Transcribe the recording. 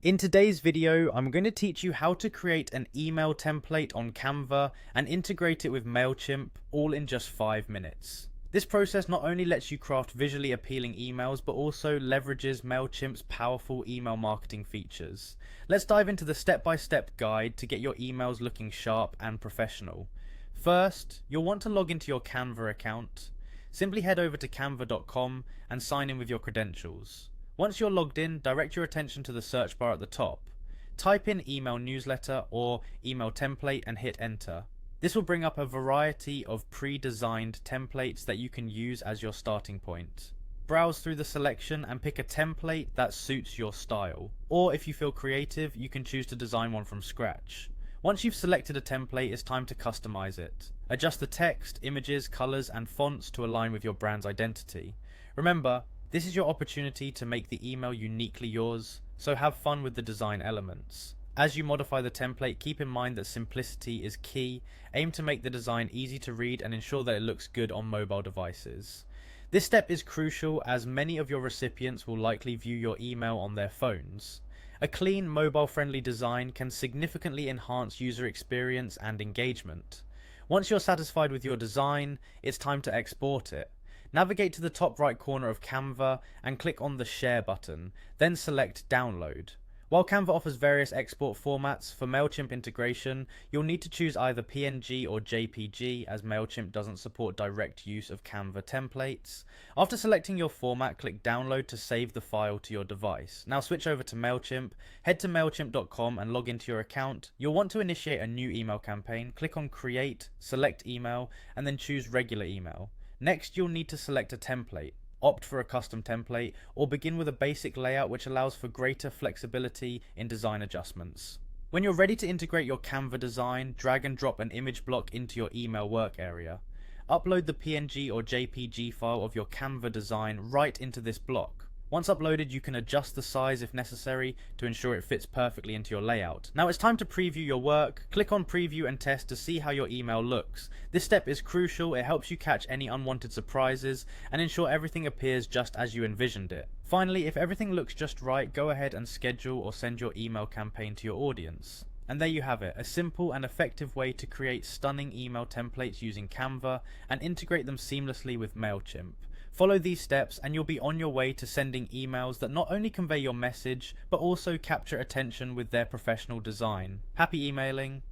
In today's video, I'm going to teach you how to create an email template on Canva and integrate it with Mailchimp, all in just 5 minutes. This process not only lets you craft visually appealing emails, but also leverages Mailchimp's powerful email marketing features. Let's dive into the step-by-step guide to get your emails looking sharp and professional. First, you'll want to log into your Canva account. Simply head over to canva.com and sign in with your credentials. Once you're logged in, direct your attention to the search bar at the top. Type in email newsletter or email template and hit enter. This will bring up a variety of pre-designed templates that you can use as your starting point. Browse through the selection and pick a template that suits your style. Or if you feel creative, you can choose to design one from scratch. Once you've selected a template, it's time to customize it. Adjust the text, images, colors, and fonts to align with your brand's identity. Remember, this is your opportunity to make the email uniquely yours, so have fun with the design elements. As you modify the template, keep in mind that simplicity is key. Aim to make the design easy to read and ensure that it looks good on mobile devices. This step is crucial as many of your recipients will likely view your email on their phones. A clean, mobile-friendly design can significantly enhance user experience and engagement. Once you're satisfied with your design, it's time to export it. Navigate to the top right corner of Canva and click on the Share button, then select Download. While Canva offers various export formats, for Mailchimp integration, you'll need to choose either PNG or JPG as Mailchimp doesn't support direct use of Canva templates. After selecting your format, click Download to save the file to your device. Now switch over to Mailchimp, head to mailchimp.com and log into your account. You'll want to initiate a new email campaign, click on Create, select Email, and then choose Regular Email. Next, you'll need to select a template. Opt for a custom template or begin with a basic layout which allows for greater flexibility in design adjustments. When you're ready to integrate your Canva design, drag and drop an image block into your email work area. Upload the PNG or JPG file of your Canva design right into this block. Once uploaded, you can adjust the size if necessary to ensure it fits perfectly into your layout. Now it's time to preview your work. Click on Preview and Test to see how your email looks. This step is crucial. It helps you catch any unwanted surprises and ensure everything appears just as you envisioned it. Finally, if everything looks just right, go ahead and schedule or send your email campaign to your audience. And there you have it, a simple and effective way to create stunning email templates using Canva and integrate them seamlessly with Mailchimp. Follow these steps and you'll be on your way to sending emails that not only convey your message, but also capture attention with their professional design. Happy emailing!